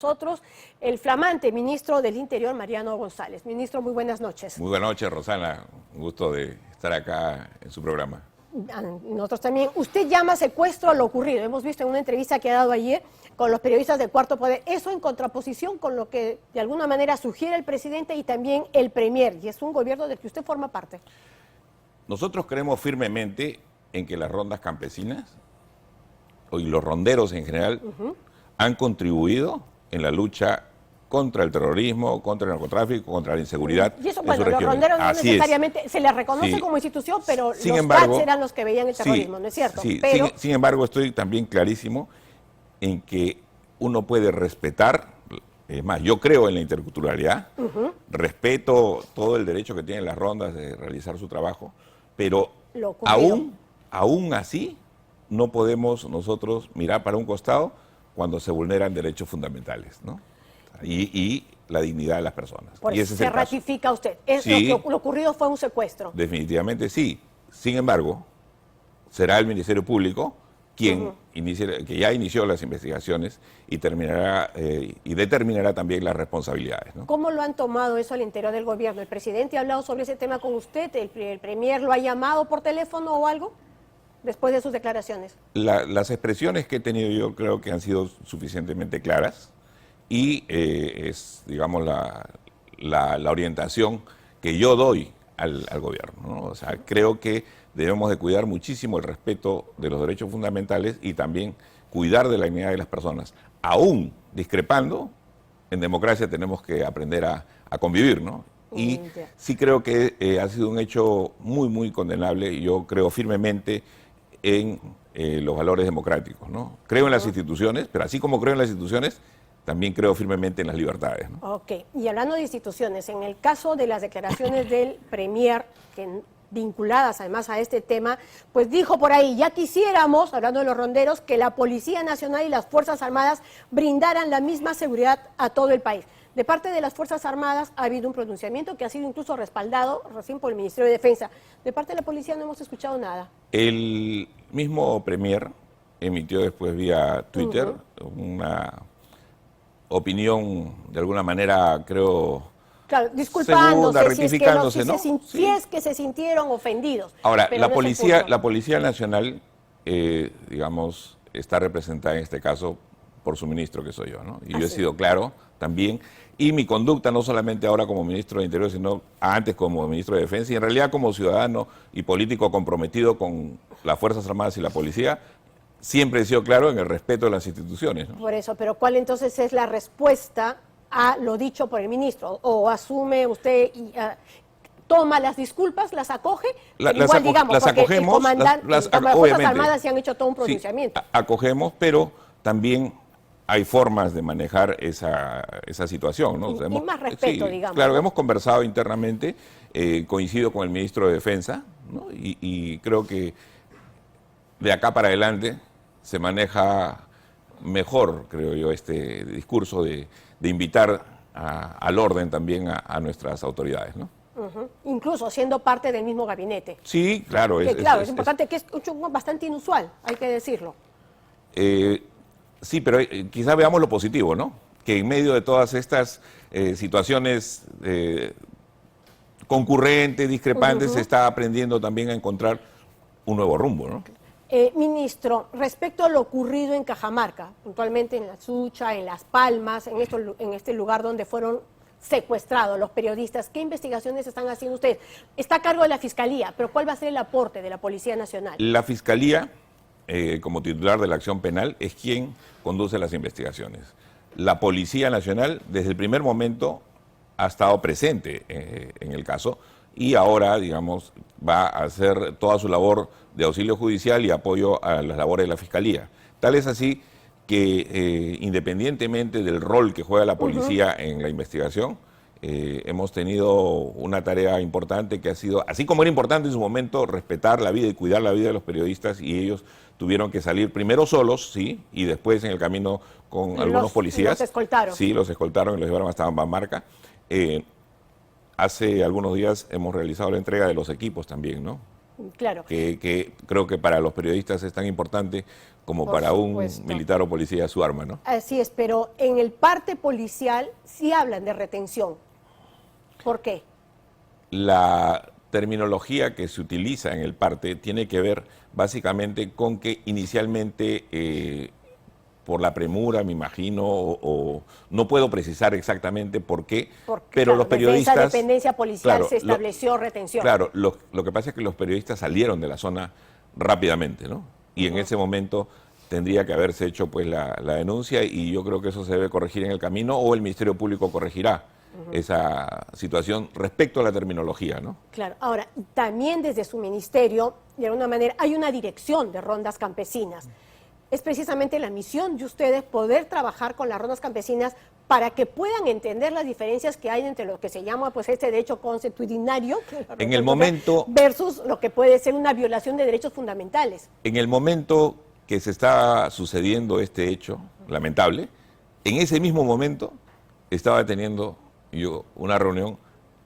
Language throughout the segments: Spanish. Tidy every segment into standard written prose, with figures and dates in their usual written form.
nosotros el flamante ministro del Interior, Mariano González. Ministro, muy buenas noches. Muy buenas noches, Rosana. Un gusto de estar acá en su programa. Nosotros también. Usted llama secuestro a lo ocurrido. Hemos visto en una entrevista que ha dado ayer con los periodistas del Cuarto Poder. Eso en contraposición con lo que de alguna manera sugiere el presidente y también el premier. Y es un gobierno del que usted forma parte. Nosotros creemos firmemente en que las rondas campesinas y los ronderos en general han contribuido en la lucha contra el terrorismo, contra el narcotráfico, contra la inseguridad. Y eso, bueno, los ronderos no necesariamente se les reconoce como institución, pero los CATS eran los que veían el terrorismo, ¿no es cierto? Sí, pero... sin embargo, estoy también clarísimo en que uno puede respetar, es más, yo creo en la interculturalidad, respeto todo el derecho que tienen las rondas de realizar su trabajo, pero aún así no podemos nosotros mirar para un costado cuando se vulneran derechos fundamentales, ¿no? Y la dignidad de las personas. Por y eso ese se es el caso. ratifica usted. Sí, lo ocurrido fue un secuestro. Definitivamente sí. Sin embargo, será el Ministerio Público quien que ya inició las investigaciones y determinará también las responsabilidades, ¿no? ¿Cómo lo han tomado eso al interior del gobierno? ¿El presidente ha hablado sobre ese tema con usted? ¿El premier lo ha llamado por teléfono o algo después de sus declaraciones? Las expresiones que he tenido yo creo que han sido suficientemente claras y es, digamos, la orientación que yo doy al gobierno, ¿no? O sea, creo que debemos de cuidar muchísimo el respeto de los derechos fundamentales y también cuidar de la dignidad de las personas. Aún discrepando, en democracia tenemos que aprender a convivir, ¿no? Y sí creo que ha sido un hecho muy, muy condenable y yo creo firmemente en los valores democráticos, ¿no? Creo en las instituciones, pero así como creo en las instituciones, también creo firmemente en las libertades, ¿no? Ok, y hablando de instituciones, en el caso de las declaraciones del premier, vinculadas además a este tema, pues dijo por ahí, ya quisiéramos, hablando de los ronderos, que la Policía Nacional y las Fuerzas Armadas brindaran la misma seguridad a todo el país. De parte de las Fuerzas Armadas ha habido un pronunciamiento que ha sido incluso respaldado recién por el Ministerio de Defensa. De parte de la Policía no hemos escuchado nada. El mismo premier emitió después vía Twitter una opinión, de alguna manera, creo... Claro, disculpándose, rectificándose, si es que se sintieron ofendidos. Ahora, la Policía Nacional, digamos, está representada en este caso por su ministro, que soy yo, ¿no? Y yo he sido claro también. Y mi conducta, no solamente ahora como ministro de Interior, sino antes como ministro de Defensa, y en realidad como ciudadano y político comprometido con las Fuerzas Armadas y la Policía, siempre he sido claro en el respeto de las instituciones, ¿no? Por eso, pero ¿cuál entonces es la respuesta a lo dicho por el ministro? ¿O asume usted y toma las disculpas, las acoge? Igual, digamos, las porque acogemos, el comandante, las Fuerzas Armadas se han hecho todo un pronunciamiento. Sí, acogemos, pero también hay formas de manejar esa situación, ¿no? Y más respeto, digamos. Claro, ¿no? hemos conversado internamente, coincido con el ministro de Defensa, ¿no? Y creo que de acá para adelante se maneja mejor, creo yo, este discurso de invitar al orden también a nuestras autoridades, ¿no? Incluso siendo parte del mismo gabinete. Sí, claro. Es importante, que es bastante inusual, hay que decirlo. Sí, pero quizás veamos lo positivo, ¿no? Que en medio de todas estas situaciones concurrentes, discrepantes, se está aprendiendo también a encontrar un nuevo rumbo, ¿no? Ministro, respecto a lo ocurrido en Cajamarca, puntualmente en La Sucha, en Las Palmas, en este lugar donde fueron secuestrados los periodistas, ¿qué investigaciones están haciendo ustedes? Está a cargo de la Fiscalía, pero ¿cuál va a ser el aporte de la Policía Nacional? La Fiscalía, como titular de la acción penal, es quien conduce las investigaciones. La Policía Nacional, desde el primer momento, ha estado presente en el caso y ahora, digamos, va a hacer toda su labor de auxilio judicial y apoyo a las labores de la Fiscalía. Tal es así que, independientemente del rol que juega la policía en la investigación, hemos tenido una tarea importante que ha sido, así como era importante en su momento respetar la vida y cuidar la vida de los periodistas, y ellos tuvieron que salir primero solos, sí, y después en el camino con algunos policías. ¿Los escoltaron? Sí, los escoltaron y los llevaron hasta Bambarca. Hace algunos días hemos realizado la entrega de los equipos también, ¿no? Claro. Que creo que para los periodistas es tan importante como Por para un supuesto. militar o policía su arma, ¿no? Así es, pero en el parte policial sí hablan de retención. ¿Por qué? La terminología que se utiliza en el parte tiene que ver básicamente con que inicialmente, por la premura, me imagino, o no puedo precisar exactamente por qué, Porque, pero claro, los desde periodistas... esa dependencia policial claro, se estableció retención. Claro, lo que pasa es que los periodistas salieron de la zona rápidamente, ¿no? Y en ese momento tendría que haberse hecho pues la denuncia, y yo creo que eso se debe corregir en el camino, o el Ministerio Público corregirá esa situación respecto a la terminología, ¿no? Claro, ahora, también desde su ministerio, de alguna manera, hay una dirección de rondas campesinas. Es precisamente la misión de ustedes poder trabajar con las rondas campesinas para que puedan entender las diferencias que hay entre lo que se llama pues este derecho consuetudinario En el momento... versus lo que puede ser una violación de derechos fundamentales. En el momento que se está sucediendo este hecho lamentable, en ese mismo momento estaba teniendo yo una reunión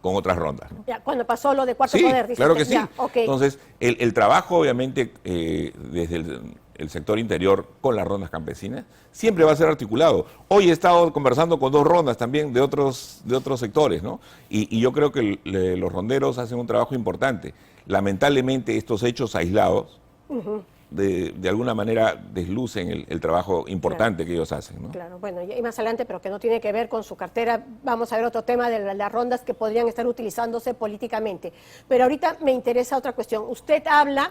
con otras rondas, ¿no? Ya, cuando pasó lo de Cuarto Sí, Poder, dice claro que usted. sí. Ya, ok. Entonces, el trabajo, obviamente, desde el sector interior con las rondas campesinas, siempre va a ser articulado. Hoy he estado conversando con 2 rondas también de otros sectores, ¿no? Y yo creo que los ronderos hacen un trabajo importante. Lamentablemente, estos hechos aislados, de alguna manera, deslucen el trabajo importante que ellos hacen, ¿no? Claro, bueno, y más adelante, pero que no tiene que ver con su cartera, vamos a ver otro tema de las rondas que podrían estar utilizándose políticamente. Pero ahorita me interesa otra cuestión. Usted habla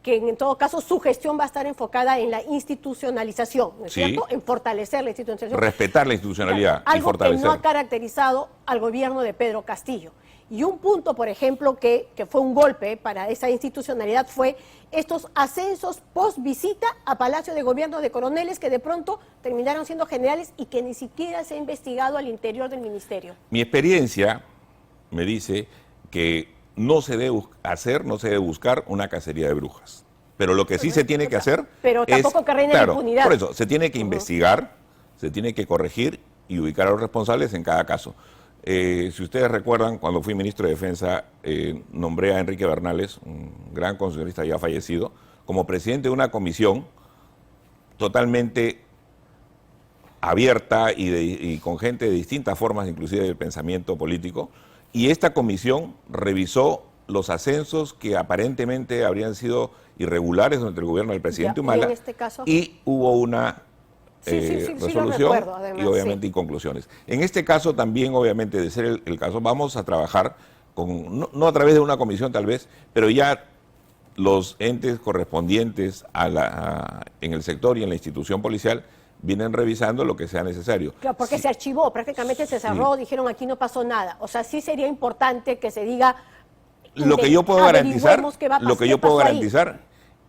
que en todo caso su gestión va a estar enfocada en la institucionalización, ¿no es Sí. cierto? En fortalecer la institucionalización. Respetar la institucionalidad y Algo que fortalecer. no ha caracterizado al gobierno de Pedro Castillo. Y un punto, por ejemplo, que fue un golpe para esa institucionalidad fue estos ascensos post visita a Palacio de Gobierno de coroneles que de pronto terminaron siendo generales y que ni siquiera se ha investigado al interior del ministerio. Mi experiencia me dice que no se debe hacer, no se debe buscar una cacería de brujas. Pero lo que sí se tiene que hacer Pero tampoco es, que reine la claro, impunidad. por eso, se tiene que investigar, se tiene que corregir y ubicar a los responsables en cada caso. Si ustedes recuerdan, cuando fui ministro de Defensa, nombré a Enrique Bernales, un gran constitucionalista ya fallecido, como presidente de una comisión totalmente abierta y con gente de distintas formas, inclusive del pensamiento político, y esta comisión revisó los ascensos que aparentemente habrían sido irregulares durante el gobierno del presidente Ya, y Humala, en este caso... y hubo una Sí, lo resolución recuerdo, además, y obviamente sí. y conclusiones. En este caso también, obviamente, de ser el caso, vamos a trabajar con, no a través de una comisión tal vez, pero ya los entes correspondientes en el sector y en la institución policial vienen revisando lo que sea necesario. Claro, porque Sí. se archivó, prácticamente se cerró, dijeron aquí no pasó nada. O sea, sí sería importante que se diga... Lo que yo puedo garantizar, averigüemos qué va a lo que qué yo puedo pasó ahí. garantizar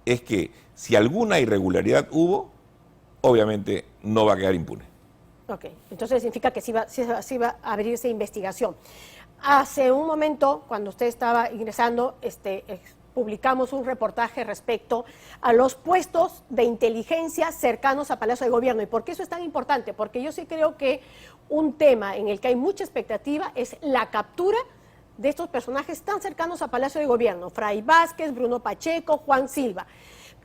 es que si alguna irregularidad hubo, obviamente no va a quedar impune. Ok, entonces significa que sí va a abrirse investigación. Hace un momento, cuando usted estaba ingresando, publicamos un reportaje respecto a los puestos de inteligencia cercanos a Palacio de Gobierno. ¿Y por qué eso es tan importante? Porque yo sí creo que un tema en el que hay mucha expectativa es la captura de estos personajes tan cercanos a Palacio de Gobierno, Fray Vázquez, Bruno Pacheco, Juan Silva.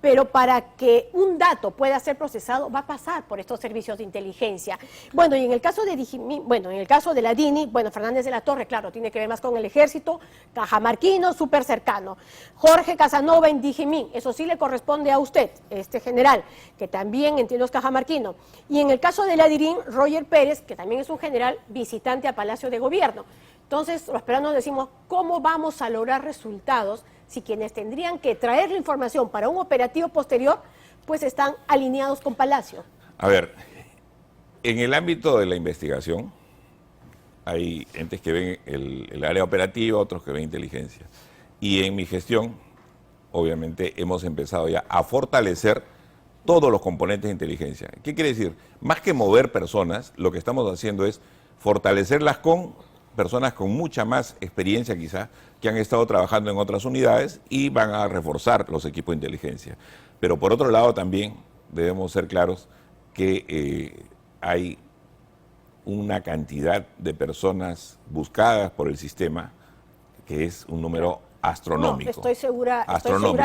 Pero para que un dato pueda ser procesado va a pasar por estos servicios de inteligencia. Bueno, y en el caso de en el caso de la DINI, bueno, Fernández de la Torre, claro, tiene que ver más con el ejército, cajamarquino, súper cercano. Jorge Casanova en Dijimín, eso sí le corresponde a usted, general, que también entiendo es cajamarquino. Y en el caso de la DIRIN, Roger Pérez, que también es un general visitante a Palacio de Gobierno. Entonces, los peruanos decimos, ¿cómo vamos a lograr resultados si quienes tendrían que traer la información para un operativo posterior, pues están alineados con Palacio? A ver, en el ámbito de la investigación, hay entes que ven el área operativa, otros que ven inteligencia. Y en mi gestión, obviamente, hemos empezado ya a fortalecer todos los componentes de inteligencia. ¿Qué quiere decir? Más que mover personas, lo que estamos haciendo es fortalecerlas con personas con mucha más experiencia quizá, que han estado trabajando en otras unidades y van a reforzar los equipos de inteligencia. Pero por otro lado también debemos ser claros que hay una cantidad de personas buscadas por el sistema que es un número astronómico. No, estoy segura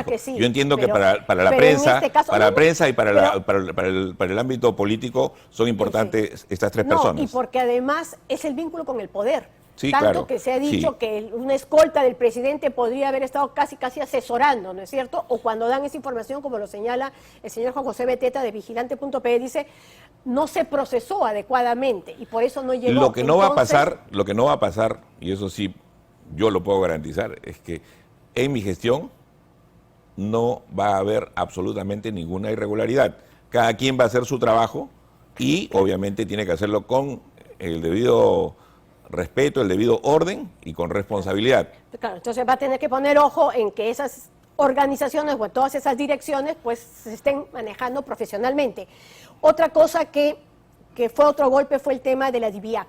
que sí. Yo entiendo que para la pero prensa, en este caso, para la no, prensa y pero- para el ámbito político son importantes estas tres No, personas. y porque además es el vínculo con el poder. Sí, Tanto claro, que se ha dicho sí. que una escolta del presidente podría haber estado casi asesorando, ¿no es cierto? O cuando dan esa información, como lo señala el señor Juan José Beteta de Vigilante.pe, dice, no se procesó adecuadamente y por eso no llegó. Lo que no va a Entonces, pasar, y eso sí yo lo puedo garantizar, es que en mi gestión no va a haber absolutamente ninguna irregularidad. Cada quien va a hacer su trabajo y obviamente tiene que hacerlo con el debido respeto, el debido orden y con responsabilidad. claro, entonces va a tener que poner ojo en que esas organizaciones o todas esas direcciones pues se estén manejando profesionalmente. Otra cosa que fue otro golpe fue el tema de la DIVIAC,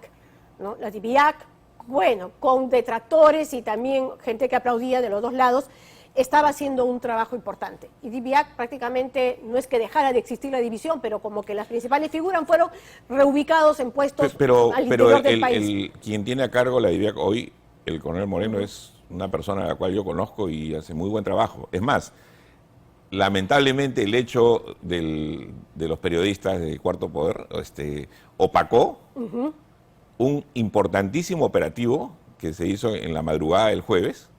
¿no? La DIVIAC, bueno, con detractores y también gente que aplaudía de los dos lados, estaba haciendo un trabajo importante. Y DIVIAC prácticamente no es que dejara de existir la división, pero como que las principales figuras fueron reubicados en puestos al interior del país. Quien tiene a cargo la DIVIAC hoy, el coronel Moreno, es una persona a la cual yo conozco y hace muy buen trabajo. Es más, lamentablemente el hecho de los periodistas de Cuarto Poder opacó un importantísimo operativo que se hizo en la madrugada del jueves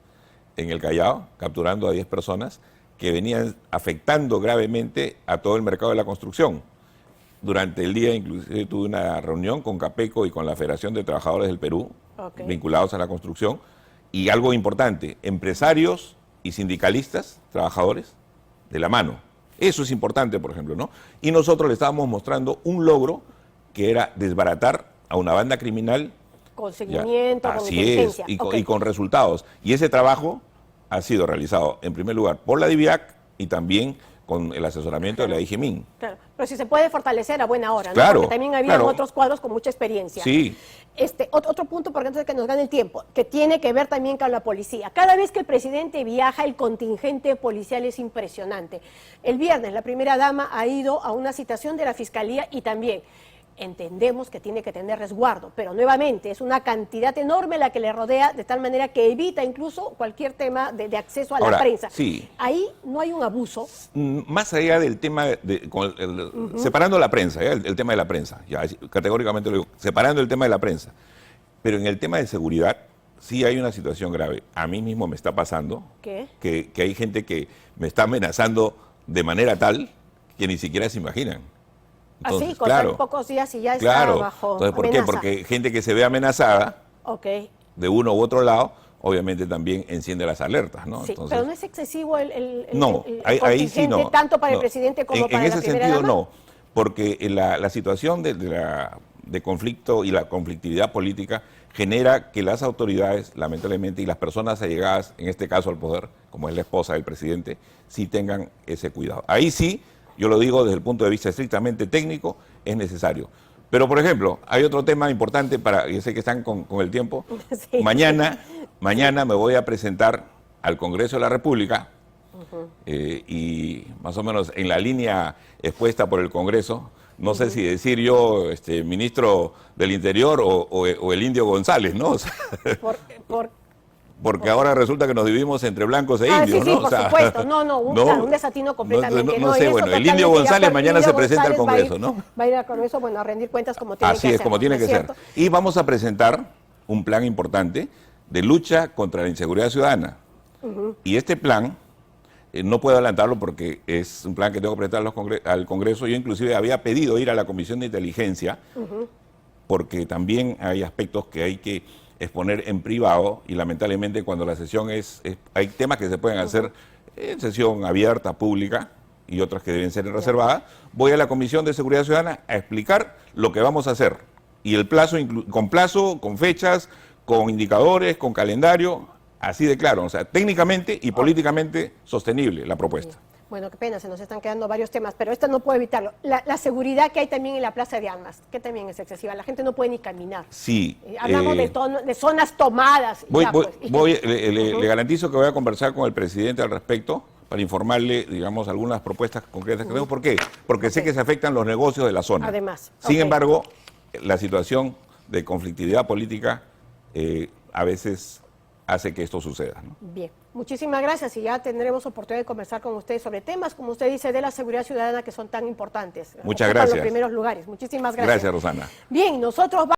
en el Callao, capturando a 10 personas que venían afectando gravemente a todo el mercado de la construcción. Durante el día inclusive tuve una reunión con Capeco y con la Federación de Trabajadores del Perú, vinculados a la construcción, y algo importante, empresarios y sindicalistas, trabajadores, de la mano. Eso es importante, por ejemplo, ¿no? Y nosotros le estábamos mostrando un logro que era desbaratar a una banda criminal. Con seguimiento, con así inteligencia. Y con resultados. Y ese trabajo ha sido realizado, en primer lugar, por la DIVIAC y también con el asesoramiento de la DIGEMIN. Claro, pero si se puede fortalecer a buena hora, ¿no? Claro, Porque también había otros cuadros con mucha experiencia. Sí. Otro punto, porque antes de que nos gane el tiempo, que tiene que ver también con la policía. Cada vez que el presidente viaja, el contingente policial es impresionante. El viernes, la primera dama ha ido a una citación de la Fiscalía y también entendemos que tiene que tener resguardo, pero nuevamente es una cantidad enorme la que le rodea, de tal manera que evita incluso cualquier tema de acceso a la prensa. Sí. Ahí no hay un abuso. Más allá del tema, separando la prensa, el tema de la prensa, ya categóricamente lo digo, separando el tema de la prensa, pero en el tema de seguridad sí hay una situación grave. A mí mismo me está pasando ¿Qué? Que hay gente que me está amenazando de manera tal que ni siquiera se imaginan. Entonces, así, con tan pocos días y ya está bajo Entonces, ¿por amenaza. qué? Porque gente que se ve amenazada de uno u otro lado, obviamente también enciende las alertas, ¿no? Sí, Entonces, pero no es excesivo el ahí sí no. tanto para el presidente como para la primera dama. En ese sentido dama. no, porque la situación de conflicto y la conflictividad política genera que las autoridades, lamentablemente, y las personas allegadas, en este caso al poder, como es la esposa del presidente, sí tengan ese cuidado. Ahí sí, yo lo digo desde el punto de vista estrictamente técnico, es necesario. Pero, por ejemplo, hay otro tema importante yo sé que están con el tiempo. Sí. Mañana me voy a presentar al Congreso de la República y más o menos en la línea expuesta por el Congreso, no sé si decir yo ministro del Interior o el Indio González, ¿no? O sea, porque ahora resulta que nos dividimos entre blancos e indios, sí, ¿no? por supuesto. Un desatino completamente. No sé, bueno, el Indio González mañana se presenta al Congreso, ¿no? Va a ir al Congreso, bueno, a rendir cuentas como tiene que Así hacer. es, como tiene que ser. Y vamos a presentar un plan importante de lucha contra la inseguridad ciudadana. Y este plan, no puedo adelantarlo porque es un plan que tengo que presentar al Congreso. Yo inclusive había pedido ir a la Comisión de Inteligencia, porque también hay aspectos que hay que exponer en privado y lamentablemente cuando la sesión hay temas que se pueden hacer en sesión abierta, pública y otras que deben ser reservadas. Voy a la Comisión de Seguridad Ciudadana a explicar lo que vamos a hacer y el plazo, con fechas, con indicadores, con calendario, así de claro, o sea, técnicamente y políticamente sostenible la propuesta. Bueno, qué pena, se nos están quedando varios temas, pero esto no puedo evitarlo. La seguridad que hay también en la Plaza de Armas, que también es excesiva, la gente no puede ni caminar. Sí. Hablamos de zonas tomadas. Le garantizo que voy a conversar con el presidente al respecto para informarle, digamos, algunas propuestas concretas que tengo. ¿Por qué? Porque sé que se afectan los negocios de la zona. Además. Sin embargo, la situación de conflictividad política a veces hace que esto suceda, ¿no? Bien, muchísimas gracias y ya tendremos oportunidad de conversar con ustedes sobre temas, como usted dice, de la seguridad ciudadana que son tan importantes. Muchas Ocupan gracias. los primeros lugares. Muchísimas gracias. Gracias, Rosana. Bien, nosotros vamos